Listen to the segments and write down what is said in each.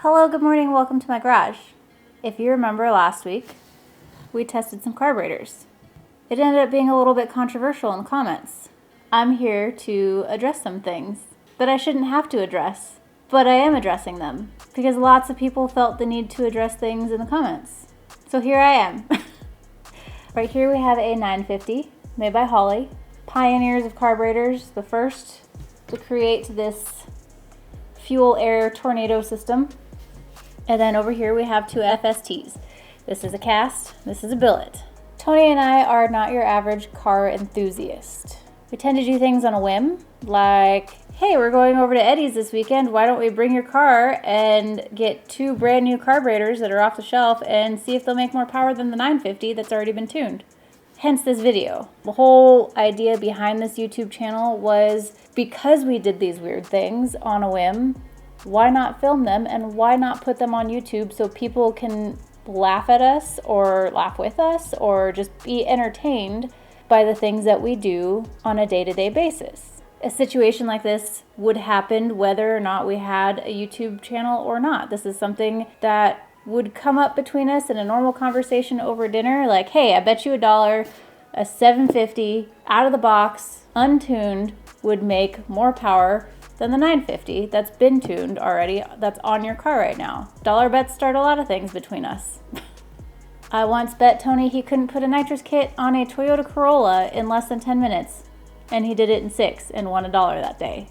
Hello, good morning, welcome to my garage. If you remember last week, we tested some carburetors. It ended up being a little bit controversial in the comments. I'm here to address some things that I shouldn't have to address, but I am addressing them because lots of people felt the need to address things in the comments. So here I am. Right here we have a 950 made by Holley. Pioneers of carburetors, the first to create this fuel air tornado system. And then over here we have two FSTs. This is a cast, this is a billet. Tony and I are not your average car enthusiast. We tend to do things on a whim, like, hey, we're going over to Eddie's this weekend, why don't we bring your car and get two brand new carburetors that are off the shelf and see if they'll make more power than the 950 that's already been tuned. Hence this video. The whole idea behind this YouTube channel was because we did these weird things on a whim, why not film them and why not put them on YouTube so people can laugh at us or laugh with us or just be entertained by the things that we do on a day-to-day basis. A situation like this would happen whether or not we had a YouTube channel or not. This is something that would come up between us in a normal conversation over dinner, like, hey, I bet you $1, a 750 out of the box, untuned, would make more power than the 950 that's been tuned already, that's on your car right now. Dollar bets start a lot of things between us. I once bet Tony he couldn't put a nitrous kit on a Toyota Corolla in less than 10 minutes, and he did it in 6 and won $1 that day.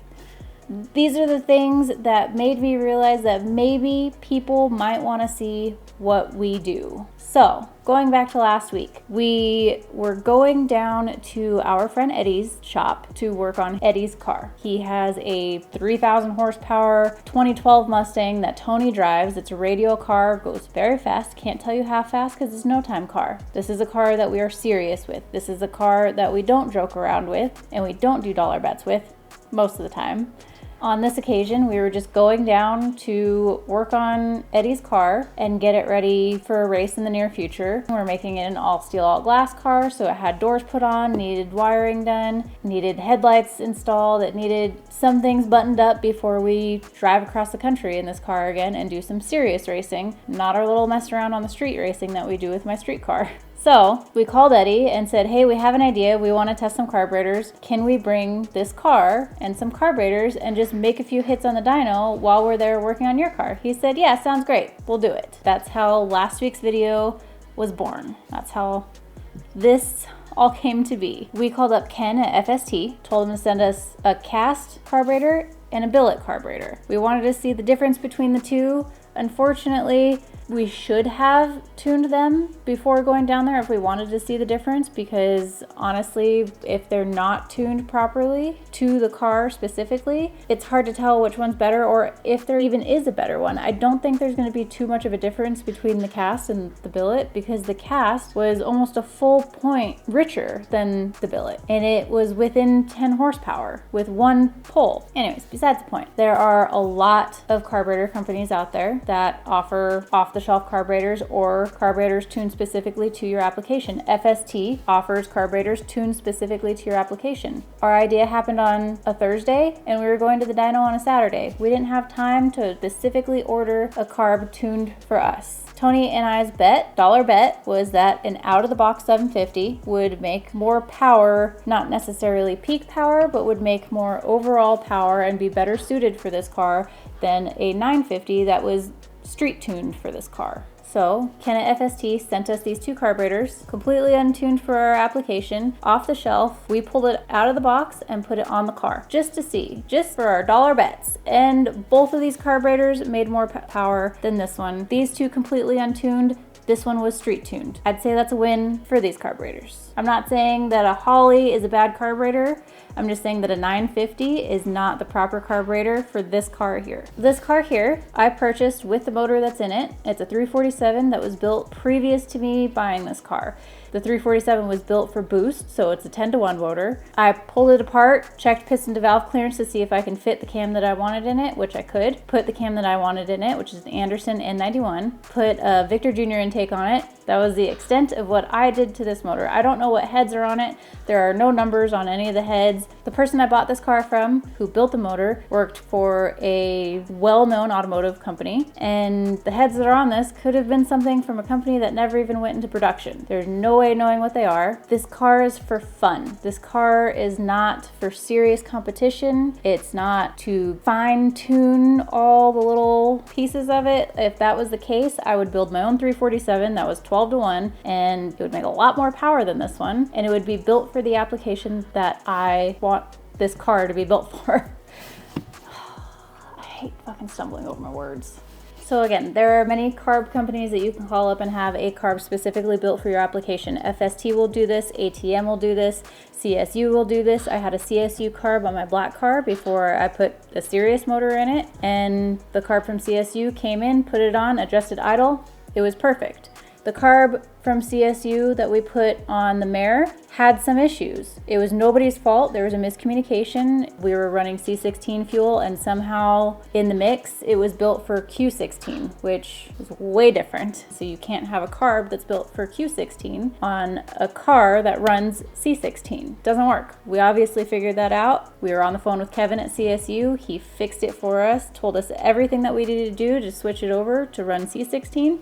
These are the things that made me realize that maybe people might want to see what we do. So, going back to last week, we were going down to our friend Eddie's shop to work on Eddie's car. He has a 3,000 horsepower 2012 Mustang that Tony drives. It's a radial car, goes very fast. Can't tell you how fast because it's no time car. This is a car that we are serious with. This is a car that we don't joke around with and we don't do dollar bets with most of the time. On this occasion, we were just going down to work on Eddie's car and get it ready for a race in the near future. We're making it an all steel, all glass car, so it had doors put on, needed wiring done, needed headlights installed, it needed some things buttoned up before we drive across the country in this car again and do some serious racing, not our little mess around on the street racing that we do with my street car. So we called Eddie and said, hey, we have an idea. We want to test some carburetors. Can we bring this car and some carburetors and just make a few hits on the dyno while we're there working on your car? He said, yeah, sounds great. We'll do it. That's how last week's video was born. That's how this all came to be. We called up Ken at FST, told him to send us a cast carburetor and a billet carburetor. We wanted to see the difference between the two. Unfortunately, we should have tuned them before going down there if we wanted to see the difference, because honestly, if they're not tuned properly to the car specifically, it's hard to tell which one's better or if there even is a better one. I don't think there's going to be too much of a difference between the cast and the billet because the cast was almost a full point richer than the billet and it was within 10 horsepower with one pole. Anyways, besides the point, there are a lot of carburetor companies out there that offer off-the-shelf carburetors or carburetors tuned specifically to your application. FST offers carburetors tuned specifically to your application. Our idea happened on a Thursday and we were going to the dyno on a Saturday. We didn't have time to specifically order a carb tuned for us. Tony and I's dollar bet, was that an out-of-the-box 750 would make more power, not necessarily peak power, but would make more overall power and be better suited for this car than a 950 that was street tuned for this car. So Ken at FST sent us these two carburetors, completely untuned for our application, off the shelf. We pulled it out of the box and put it on the car just to see, just for our dollar bets. And both of these carburetors made more power than this one. These two completely untuned. This one was street tuned. I'd say that's a win for these carburetors. I'm not saying that a Holley is a bad carburetor. I'm just saying that a 950 is not the proper carburetor for this car here. This car here, I purchased with the motor that's in it. It's a 347 that was built previous to me buying this car. The 347 was built for boost, so it's a 10-to-1 motor. I pulled it apart, checked piston to valve clearance to see if I can fit the cam that I wanted in it, which I could. Put the cam that I wanted in it, which is an Anderson N91. Put a Victor Jr. intake on it. That was the extent of what I did to this motor. I don't know what heads are on it. There are no numbers on any of the heads. The person I bought this car from, who built the motor, worked for a well-known automotive company, and the heads that are on this could have been something from a company that never even went into production. There's no way of knowing what they are. This car is for fun. This car is not for serious competition. It's not to fine-tune all the little pieces of it. If that was the case, I would build my own 347 that was 12-to-1, and it would make a lot more power than this one, and it would be built for the application that I want this car to be built for. I hate fucking stumbling over my words. So again, there are many carb companies that you can call up and have a carb specifically built for your application. FST will do this, ATM will do this, CSU will do this. I had a CSU carb on my black car before I put a serious motor in it, and the carb from CSU came in, put it on, adjusted idle. It was perfect. The carb from CSU that we put on the mare had some issues. It was nobody's fault. There was a miscommunication. We were running C16 fuel, and somehow in the mix it was built for Q16, which is way different. So you can't have a carb that's built for Q16 on a car that runs C16. Doesn't work. We obviously figured that out. We were on the phone with Kevin at CSU. He fixed it for us, told us everything that we needed to do to switch it over to run C16.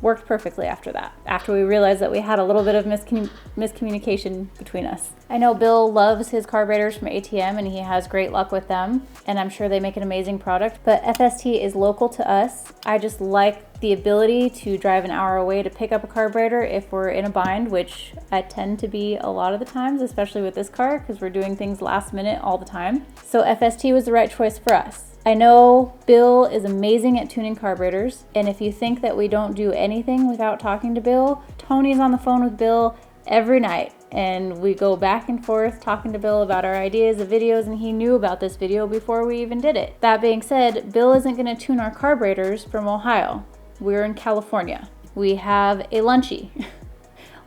Worked perfectly after that, after we realized that we had a little bit of miscommunication between us. I know Bill loves his carburetors from ATM, and he has great luck with them, and I'm sure they make an amazing product, but FST is local to us. I just like the ability to drive an hour away to pick up a carburetor if we're in a bind, which I tend to be a lot of the times, especially with this car, because we're doing things last minute all the time. So FST was the right choice for us. I know Bill is amazing at tuning carburetors, and if you think that we don't do anything without talking to Bill, Tony's on the phone with Bill every night, and we go back and forth talking to Bill about our ideas of videos, and he knew about this video before we even did it. That being said, Bill isn't going to tune our carburetors from Ohio. We're in California. We have a Lunchy.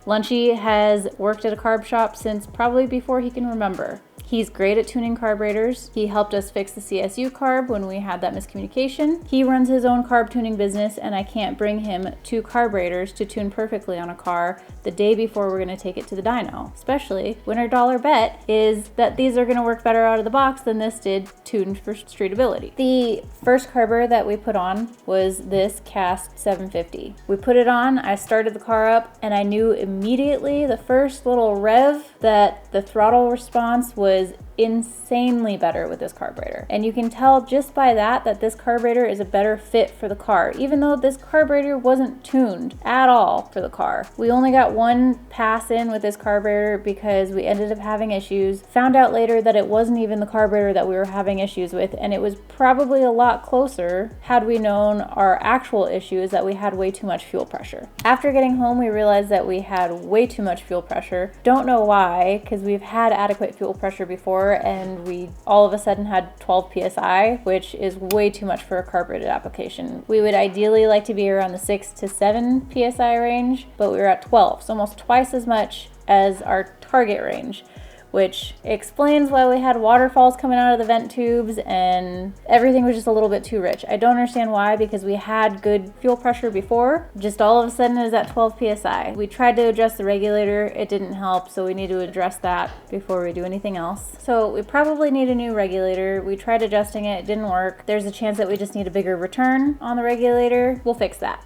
Lunchy has worked at a carb shop since probably before he can remember. He's great at tuning carburetors. He helped us fix the CSU carb when we had that miscommunication. He runs his own carb tuning business, and I can't bring him 2 carburetors to tune perfectly on a car the day before we're gonna take it to the dyno, especially when our dollar bet is that these are gonna work better out of the box than this did tuned for streetability. The first carburetor that we put on was this Cast 750. We put it on, I started the car up, and I knew immediately the first little rev that the throttle response was insanely better with this carburetor. And you can tell just by that this carburetor is a better fit for the car, even though this carburetor wasn't tuned at all for the car. We only got one pass in with this carburetor because we ended up having issues. Found out later that it wasn't even the carburetor that we were having issues with, and it was probably a lot closer had we known our actual issue is that we had way too much fuel pressure. After getting home, we realized that we had way too much fuel pressure. Don't know why, because we've had adequate fuel pressure before, and we all of a sudden had 12 psi, which is way too much for a carbureted application. We would ideally like to be around the 6 to 7 psi range, but we were at 12, so almost twice as much as our target range, which explains why we had waterfalls coming out of the vent tubes and everything was just a little bit too rich. I don't understand why, because we had good fuel pressure before. Just all of a sudden it was at 12 psi. We tried to adjust the regulator, it didn't help, so we need to address that before we do anything else. So we probably need a new regulator. We tried adjusting it, it didn't work. There's a chance that we just need a bigger return on the regulator. We'll fix that.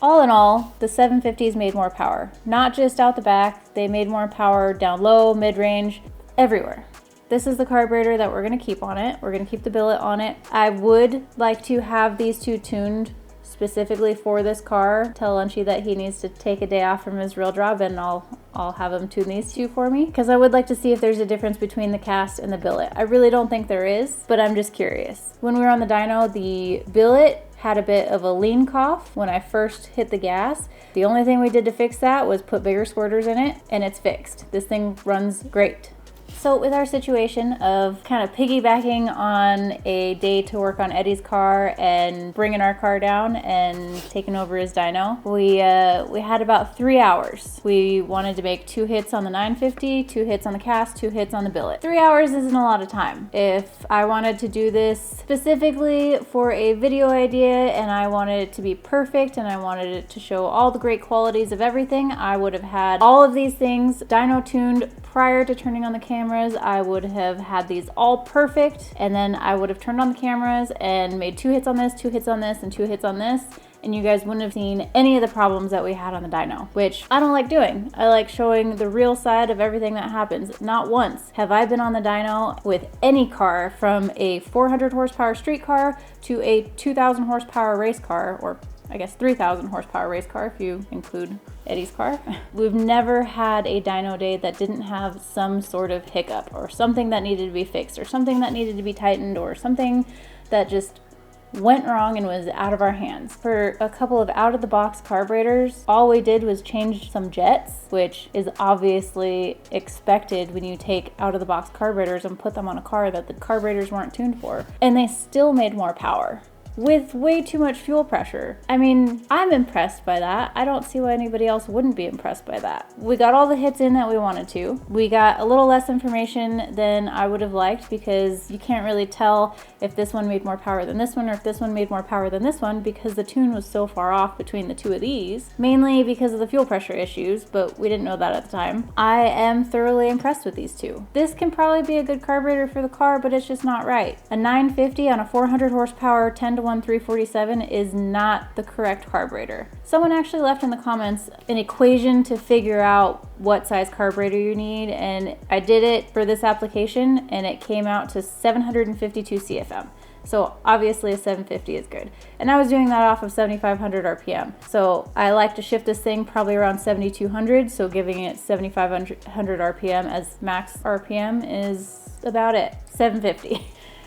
All in all, the 750s made more power. Not just out the back, they made more power down low, mid-range, everywhere. This is the carburetor that we're gonna keep on it. We're gonna keep the billet on it. I would like to have these 2 tuned specifically for this car. Tell Lunchy that he needs to take a day off from his real job, and I'll have him tune these 2 for me, because I would like to see if there's a difference between the cast and the billet. I really don't think there is, but I'm just curious. When we were on the dyno, the billet had a bit of a lean cough when I first hit the gas. The only thing we did to fix that was put bigger squirters in it, and it's fixed. This thing runs great. So with our situation of kind of piggybacking on a day to work on Eddie's car and bringing our car down and taking over his dyno, we had about 3 hours. We wanted to make 2 hits on the 950, 2 hits on the cast, 2 hits on the billet. 3 hours isn't a lot of time. If I wanted to do this specifically for a video idea and I wanted it to be perfect and I wanted it to show all the great qualities of everything, I would have had all of these things dyno tuned prior to turning on the cameras. I would have had these all perfect, and then I would have turned on the cameras and made 2 hits on this, 2 hits on this, and 2 hits on this, and you guys wouldn't have seen any of the problems that we had on the dyno, which I don't like doing. I like showing the real side of everything that happens. Not once have I been on the dyno with any car, from a 400 horsepower street car to a 2,000 horsepower race car, or I guess 3,000 horsepower race car if you include Eddie's car. We've never had a dyno day that didn't have some sort of hiccup or something that needed to be fixed or something that needed to be tightened or something that just went wrong and was out of our hands. For a couple of out-of-the-box carburetors, all we did was change some jets, which is obviously expected when you take out-of-the-box carburetors and put them on a car that the carburetors weren't tuned for, and they still made more power with way too much fuel pressure. I mean, I'm impressed by that. I don't see why anybody else wouldn't be impressed by that. We got all the hits in that we wanted to. We got a little less information than I would have liked, because you can't really tell if this one made more power than this one or if this one made more power than this one, because the tune was so far off between the two of these, mainly because of the fuel pressure issues, but we didn't know that at the time. I am thoroughly impressed with these two. This can probably be a good carburetor for the car, but it's just not right. A 950 on a 400 horsepower 10-to-1 347 is not the correct carburetor. Someone actually left in the comments an equation to figure out what size carburetor you need, and I did it for this application and it came out to 752 CFM. So obviously a 750 is good. And I was doing that off of 7,500 RPM. So I like to shift this thing probably around 7,200. So giving it 7,500 RPM as max RPM is about it. 750.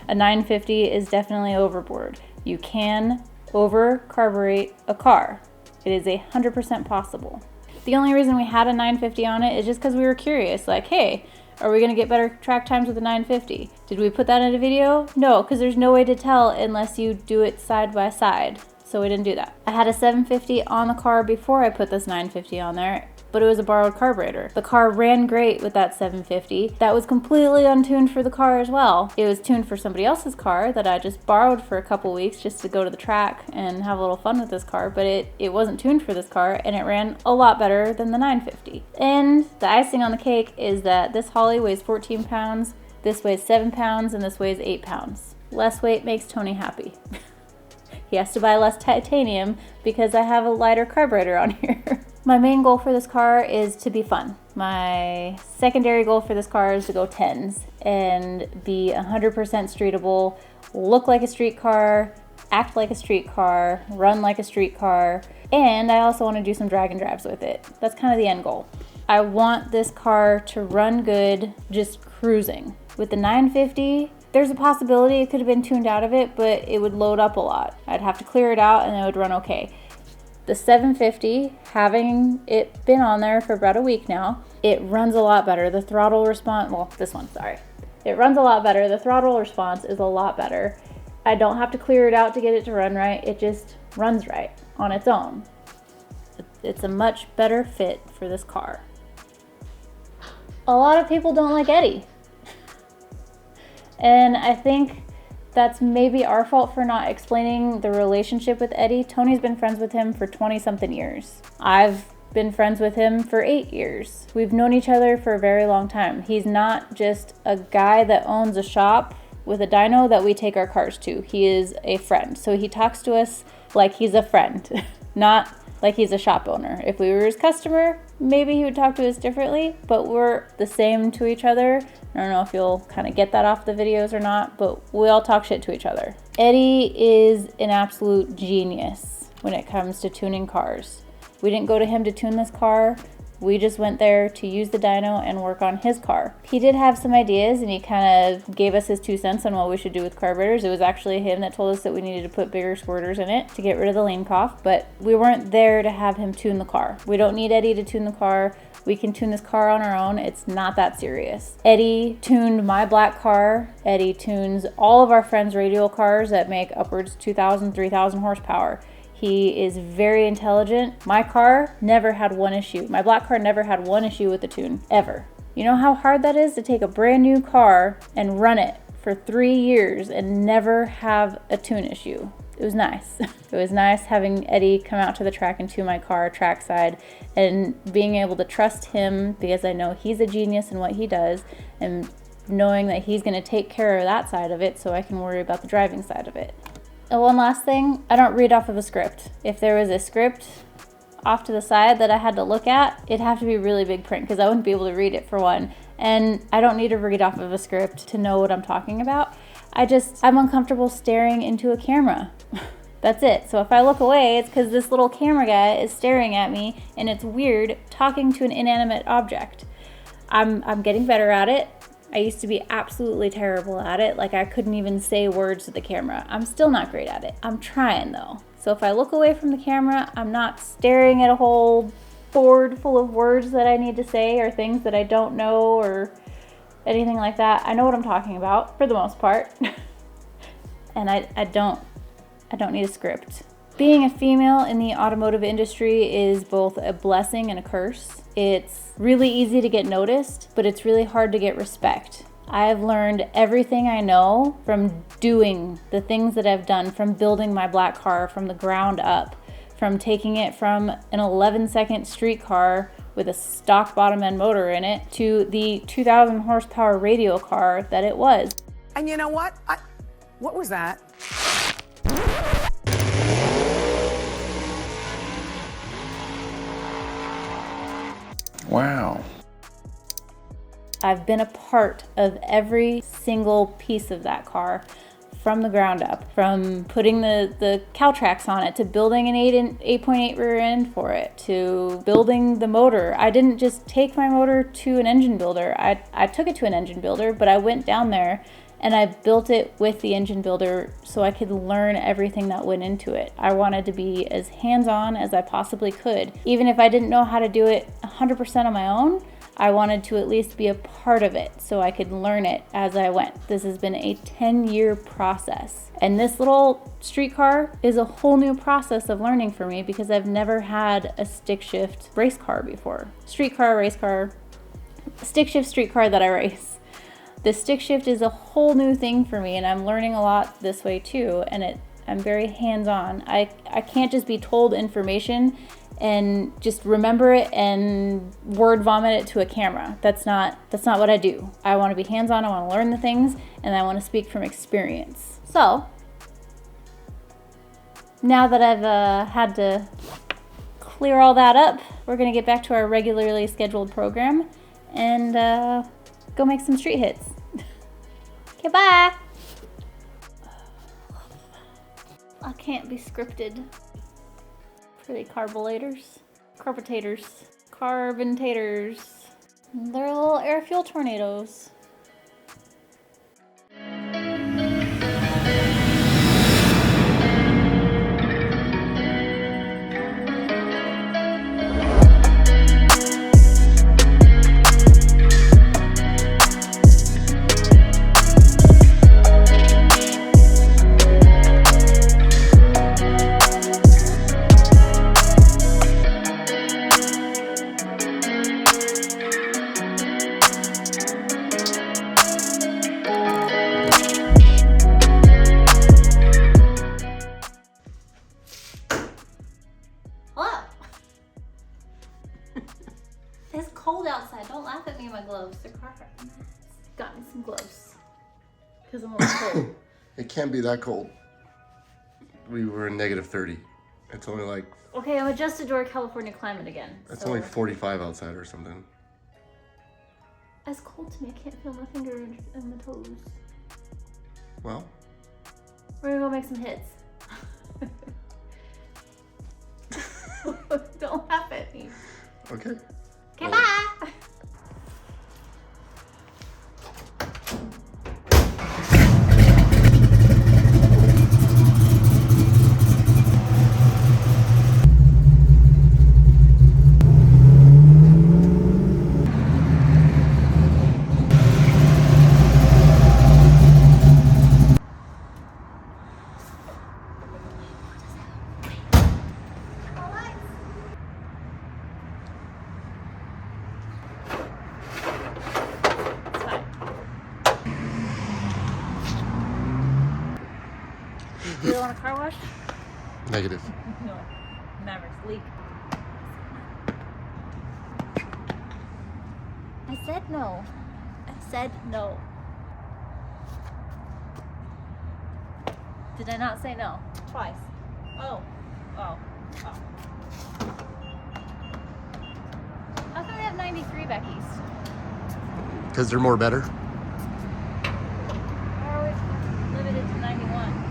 A 950 is definitely overboard. You can over-carburate a car. It is 100% possible. The only reason we had a 950 on it is just because we were curious, like, hey, are we gonna get better track times with a 950? Did we put that in a video? No, because there's no way to tell unless you do it side by side. So we didn't do that. I had a 750 on the car before I put this 950 on there, but it was a borrowed carburetor. The car ran great with that 750. That was completely untuned for the car as well. It was tuned for somebody else's car that I just borrowed for a couple weeks just to go to the track and have a little fun with this car, but it wasn't tuned for this car, and it ran a lot better than the 950. And the icing on the cake is that this Holly weighs 14 pounds, this weighs 7 pounds, and this weighs 8 pounds. Less weight makes Tony happy. He has to buy less titanium because I have a lighter carburetor on here. My main goal for this car is to be fun. My secondary goal for this car is to go 10s and be 100% streetable, look like a street car, act like a street car, run like a street car, and I also want to do some drag and drives with it. That's kind of the end goal. I want this car to run good, just cruising. With the 950, there's a possibility it could have been tuned out of it, but it would load up a lot. I'd have to clear it out and it would run okay. The 750, having it been on there for about a week now, it runs a lot better. The throttle response, well, this one, sorry. It runs a lot better. The throttle response is a lot better. I don't have to clear it out to get it to run right. It just runs right on its own. It's a much better fit for this car. A lot of people don't like Eddie. And I think that's maybe our fault for not explaining the relationship with Eddie. Tony's been friends with him for 20-something years. I've been friends with him for 8 years. We've known each other for a very long time. He's not just a guy that owns a shop with a dyno that we take our cars to. He is a friend. So he talks to us like he's a friend, not like he's a shop owner. If we were his customer, maybe he would talk to us differently, but we're the same to each other. I don't know if you'll kind of get that off the videos or not, but we all talk shit to each other. Eddie is an absolute genius when it comes to tuning cars. We didn't go to him to tune this car. We just went there to use the dyno and work on his car. He did have some ideas, and he kind of gave us his 2 cents on what we should do with carburetors. It was actually him that told us that we needed to put bigger squirters in it to get rid of the lane cough, but we weren't there to have him tune the car. We don't need Eddie to tune the car. We can tune this car on our own. It's not that serious. Eddie tuned my black car. Eddie tunes all of our friends' radial cars that make upwards 2,000, 3,000 horsepower. He is very intelligent. My car never had one issue. My black car never had one issue with the tune, ever. You know how hard that is to take a brand new car and run it for 3 years and never have a tune issue? It was nice. It was nice having Eddie come out to the track and tune my car trackside and being able to trust him because I know he's a genius in what he does, and knowing that he's going to take care of that side of it so I can worry about the driving side of it. And one last thing, I don't read off of a script. If there was a script off to the side that I had to look at, it'd have to be really big print because I wouldn't be able to read it for one. And I don't need to read off of a script to know what I'm talking about. I'm uncomfortable staring into a camera. That's it. So if I look away, it's because this little camera guy is staring at me, and it's weird talking to an inanimate object. I'm getting better at it. I used to be absolutely terrible at it. Like, I couldn't even say words to the camera. I'm still not great at it. I'm trying though. So if I look away from the camera, I'm not staring at a whole board full of words that I need to say or things that I don't know or anything like that. I know what I'm talking about for the most part. And I don't need a script. Being a female in the automotive industry is both a blessing and a curse. It's really easy to get noticed, but it's really hard to get respect. I have learned everything I know from doing the things that I've done, from building my black car from the ground up, from taking it from an 11-second street car with a stock bottom end motor in it to the 2,000 horsepower radial car that it was. And you know what? What was that? Wow. I've been a part of every single piece of that car from the ground up, from putting the cow tracks on it, to building an 8.8 rear end for it, to building the motor. I didn't just take my motor to an engine builder. I took it to an engine builder, but I went down there and I built it with the engine builder so I could learn everything that went into it. I wanted to be as hands-on as I possibly could. Even if I didn't know how to do it 100% on my own, I wanted to at least be a part of it so I could learn it as I went. This has been a 10-year process. And this little street car is a whole new process of learning for me because I've never had a stick shift race car before. Street car, race car, stick shift street car that I race. The stick shift is a whole new thing for me, and I'm learning a lot this way too, and I'm very hands-on. I can't just be told information and just remember it and word vomit it to a camera. That's not what I do. I want to be hands-on, I want to learn the things, and I want to speak from experience. So, now that I've had to clear all that up, we're going to get back to our regularly scheduled program and go make some street hits. Okay, bye! I can't be scripted. Pretty carburetors. Carbontators. They're little air fuel tornadoes. It's cold outside. Don't laugh at me in my gloves. They're Carhartt. Got me some gloves. Because I'm a little cold. It can't be that cold. We were in negative 30. It's only like... Okay, I'm adjusted to our California climate again. It's only 45 outside or something. It's cold to me. I can't feel my finger and my toes. Well. We're gonna go make some hits. Don't laugh at me. Okay. Okay, bye. Do you want a car wash? Negative. No. Maverick's leak. I said no. I said no. Did I not say no? Twice. Oh. Oh. Oh. How come they have 93 back east? Because they're more better. Why are we limited to 91?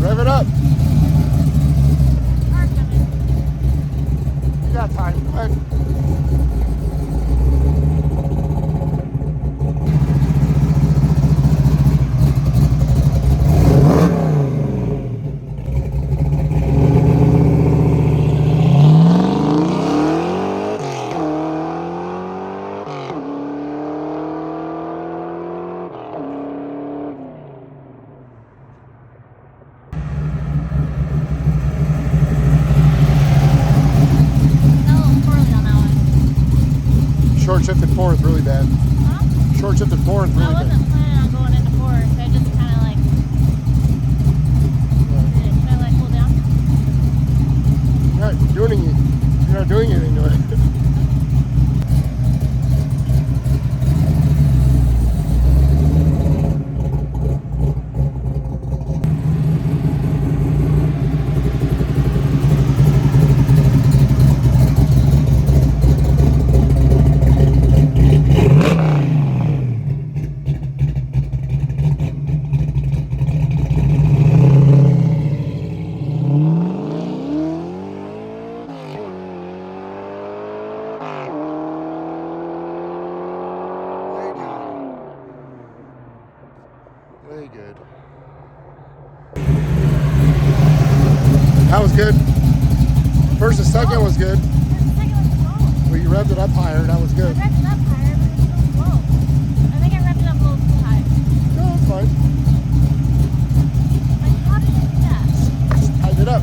Rev it up. Car coming. You got time. Go ahead. Short shifted fourth, really bad. Huh? Short shifted fourth, really I bad. wasn't planning on going into fourth. I just kind of like. Should I like cool down? You're not doing anything to it. Very good. That was good. First and second was good. The second was slow. Well, you revved it up higher. That was I good. revved it up higher, but it's still slow. I think I revved it up a little too high. No, it's fine. Like, how did I do that? Just tighten it up.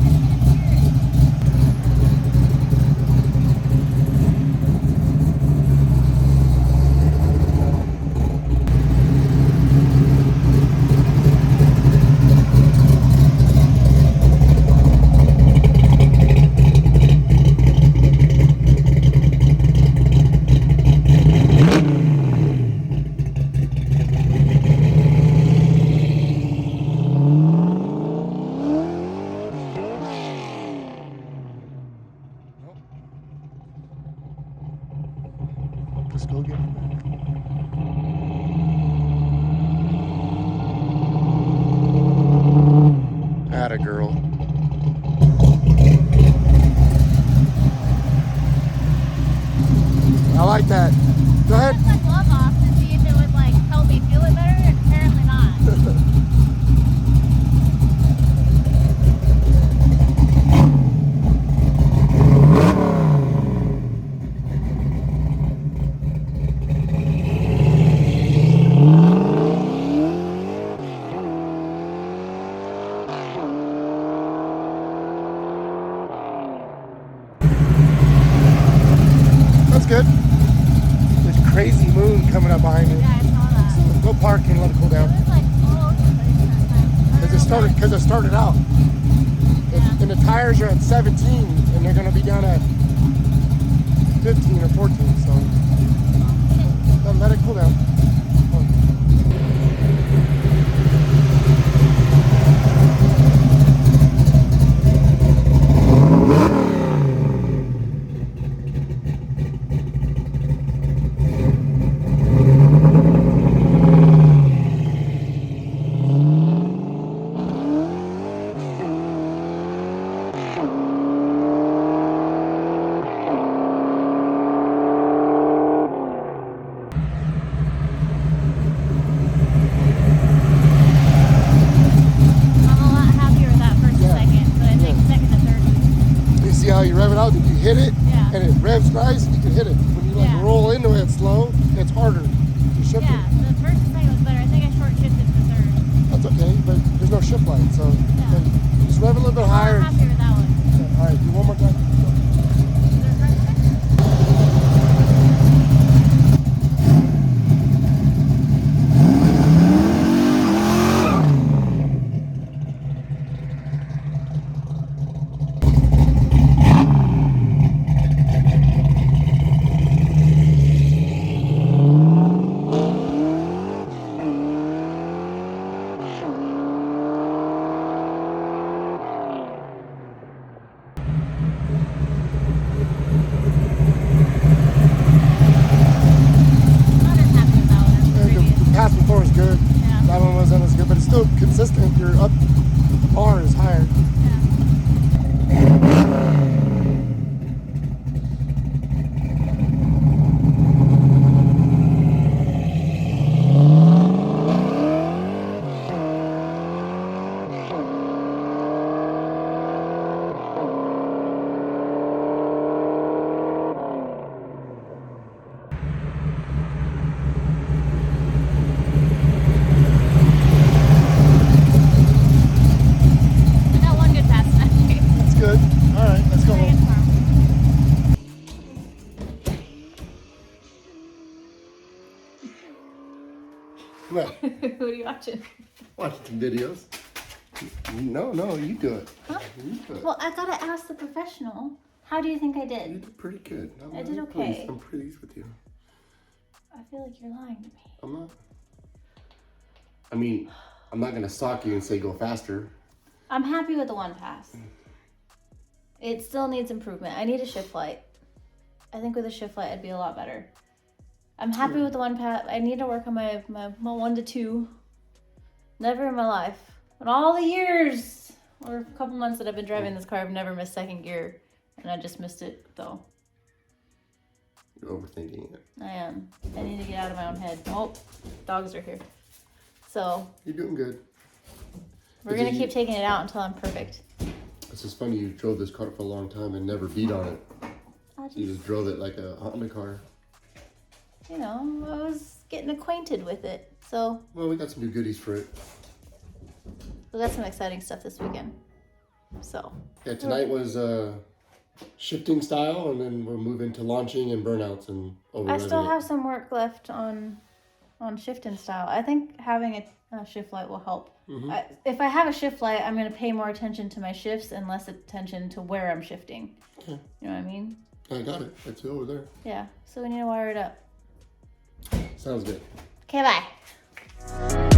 Just go get it. Atta girl. I like that. Go I ahead. took my glove off to see if it would like help me feel it better, and apparently not. good. There's crazy moon coming up behind me. Yeah, I saw that. Go park and let it cool It down. was like all over the place that time. Because it started out. Yeah. And the tires are at 17 and they're gonna be down at 15 or 14, so let it cool down. How you rev it out, if you hit it and it revs nice, you can hit it. When you like roll into it slow, it's harder to shift it. The first and second was better. I think I short shifted to third. That's okay, but there's no shift light, so just rev it a little bit higher. I'm happy with that one. All right, do one more time. Before was good. Yeah. That one wasn't as good, but it's still consistent. Your up bar is higher. What? What are you watching? Watching some videos. No, you do it. Huh? You do it. Well, I gotta ask the professional. How do you think I You did? did pretty good. I did okay. I'm pleased with you. I feel like you're lying to me. I'm not. I mean, I'm not gonna sock you and say go faster. I'm happy with the one pass. It still needs improvement. I need a shift light. I think with a shift light, I'd be a lot better. I'm happy with the one pass. I need to work on my 1 to 2. Never in my life. In all the years or a couple months that I've been driving this car, I've never missed second gear. And I just missed it, though. You're overthinking it. I am. I need to get out of my own head. Oh, dogs are here. So. You're doing good. We're going to keep taking it out until I'm perfect. It's just funny, you drove this car for a long time and never beat on it. You just drove it like a Honda car. You know, I was getting acquainted with it, so. Well, we got some new goodies for it. We got some exciting stuff this weekend, so. Yeah, tonight was shifting style, and then we'll move into launching and burnouts and over. I still have some work left on shifting style. I think having a shift light will help. Mm-hmm. If I have a shift light, I'm going to pay more attention to my shifts and less attention to where I'm shifting. Okay. You know what I mean? I got it. It's over there. Yeah, so we need to wire it up. Sounds good. Okay, bye.